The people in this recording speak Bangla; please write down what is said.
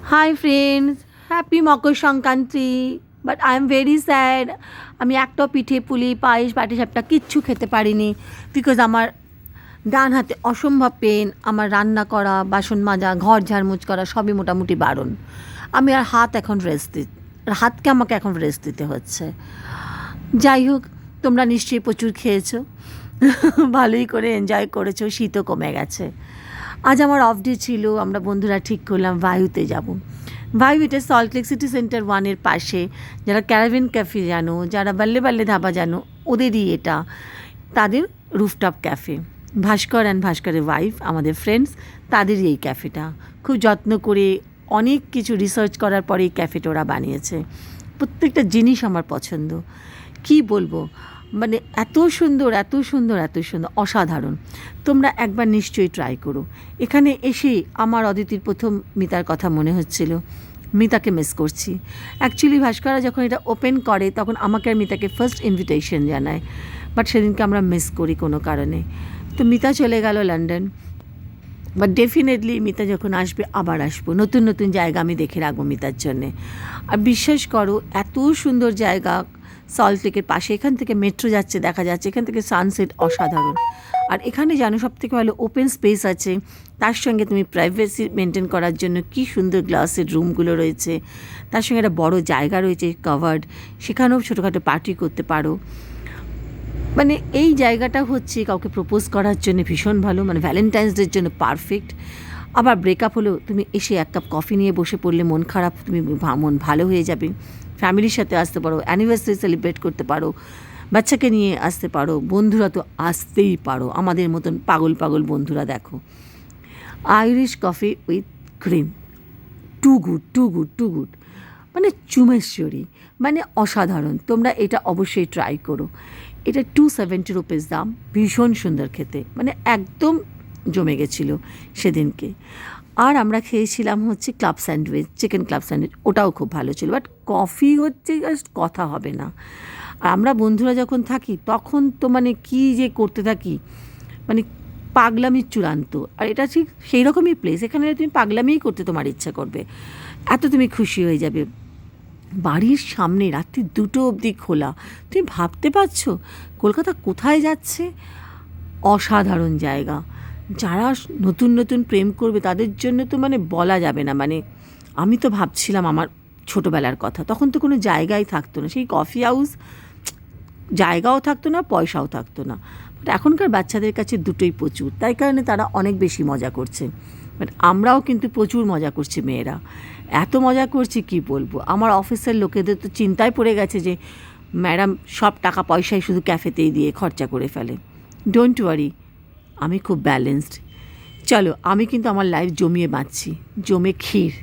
Hi friends, happy Makar Sankranti. But I am very sad. আমি একটা পিঠে পুলি পায়েস পাটিসাপটা কিচ্ছু খেতে পারিনি বিকজ আমার ডান হাতে অসম্ভব পেন। আমার রান্না করা, বাসন মাজা, ঘর ঝাড়মুছ করা সবই মোটামুটি বারণ। আমি আর হাতকে আমাকে এখন রেস্ট দিতে হচ্ছে। যাই হোক, তোমরা নিশ্চয়ই প্রচুর খেয়েছো, ভালোই করে এনজয় করেছো, শীতও কমে গেছে। আজ আমার অফ ডে ছিল, আমরা বন্ধুরা ঠিক করলাম ভায়ুতে যাব। ভায়ু এটা সল্টলেক সিটি সেন্টার 1-এর পাশে। যারা ক্যারাভেন ক্যাফে জানো, যারা বাল্লে বাল্লে ধাবা জানো, ওদেরই এটা, তাদের রুফটপ ক্যাফে। ভাস্কর অ্যান্ড ভাস্করের ওয়াইফ, আমাদের ফ্রেন্ডস, তাদেরই এই ক্যাফেটা। খুব যত্ন করে অনেক কিছু রিসার্চ করার পরে এই ক্যাফেটা ওরা বানিয়েছে। প্রত্যেকটা জিনিস আমার পছন্দ, কি বলবো, মানে এত সুন্দর এত সুন্দর এত সুন্দর, অসাধারণ। তোমরা একবার নিশ্চয়ই ট্রাই করো। এখানে এসে আমার অদিতির প্রথম মিতার কথা মনে হচ্ছিল, মিতাকে মিস করছি। অ্যাকচুয়ালি ভাস্করা যখন এটা ওপেন করে তখন আমাকে আর মিতাকে ফার্স্ট ইনভিটেশন জানায়, বাট সেদিনকে আমরা মিস করি কোনো কারণে। তো মিতা চলে গেল লন্ডন, বাট ডেফিনেটলি মিতা যখন আসবে আবার আসবো, নতুন নতুন জায়গা আমি দেখে রাখবো মিতার জন্যে। আর বিশ্বাস করো, এত সুন্দর জায়গা সল্টলেকের পাশে, এখান থেকে মেট্রো যাচ্ছে দেখা যাচ্ছে, এখান থেকে সানসেট অসাধারণ। আর এখানে জানো সবথেকে ভালো ওপেন স্পেস আছে, তার সঙ্গে তুমি প্রাইভেসি মেনটেন করার জন্য কি সুন্দর গ্লাসের রুমগুলো রয়েছে, তার সঙ্গে একটা বড় জায়গা রয়েছে কাভার্ড, সেখানেও ছোটোখাটো পার্টি করতে পারো। মানে এই জায়গাটা হচ্ছে কাউকে প্রপোজ করার জন্য ভীষণ ভালো, মানে ভ্যালেন্টাইন্স ডের জন্য পারফেক্ট। আবার ব্রেকআপ হলেও তুমি এসে এক কাপ কফি নিয়ে বসে পড়লে মন খারাপ, তুমি মন ভালো হয়ে যাবে। ফ্যামিলির সাথে আসতে পারো, অ্যানিভার্সারি সেলিব্রেট করতে পারো, বাচ্চাকে নিয়ে আসতে পারো, বন্ধুরা তো আসতেই পারো, আমাদের মতন পাগল পাগল বন্ধুরা। দেখো, Irish coffee with cream, too good too good too good, মানে চুমেশ্বরী, মানে অসাধারণ। তোমরা এটা অবশ্যই ট্রাই করো। এটা 270 রুপিস দাম, ভীষণ সুন্দর খেতে, মানে একদম জমে গেছিলো সেদিনকে। আর আমরা খেয়েছিলাম হচ্ছে club sandwich, chicken club sandwich, ওটাও খুব ভালো ছিল। বাট কফি হচ্ছে জাস্ট কথা হবে না। আর আমরা বন্ধুরা যখন থাকি তখন তো মানে কী যে করতে থাকি, মানে পাগলামির চূড়ান্ত। আর এটা ঠিক সেই রকমই প্লেস, এখানে তুমি পাগলামিই করতে তোমার ইচ্ছা করবে, এত তুমি খুশি হয়ে যাবে। বাড়ির সামনে রাত্রি 2টো অবধি খোলা, তুমি ভাবতে পারছো কলকাতা কোথায় যাচ্ছে। অসাধারণ জায়গা। যারা নতুন নতুন প্রেম করবে তাদের জন্য তো মানে বলা যাবে না। মানে আমি তো ভাবছিলাম আমার ছোটোবেলার কথা, তখন তো কোনো জায়গাই থাকতো না, সেই কফি হাউস, জায়গাও থাকতো না, পয়সাও থাকতো না। বাট এখনকার বাচ্চাদের কাছে দুটোই প্রচুর, তাই কারণে তারা অনেক বেশি মজা করছে। বাট আমরাও কিন্তু প্রচুর মজা করছি, মেয়েরা এত মজা করছি কি বলবো। আমার অফিসের লোকেদের তো চিন্তায় পড়ে গেছে যে ম্যাডাম সব টাকা পয়সাই শুধু ক্যাফেতেই দিয়ে খরচা করে ফেলে। ডোন্ট ওয়ারি, আমি খুব ব্যালেন্সড। চলো, আমি কিন্তু আমার লাইফ জমিয়ে বাঁচছি, জমে ক্ষীর।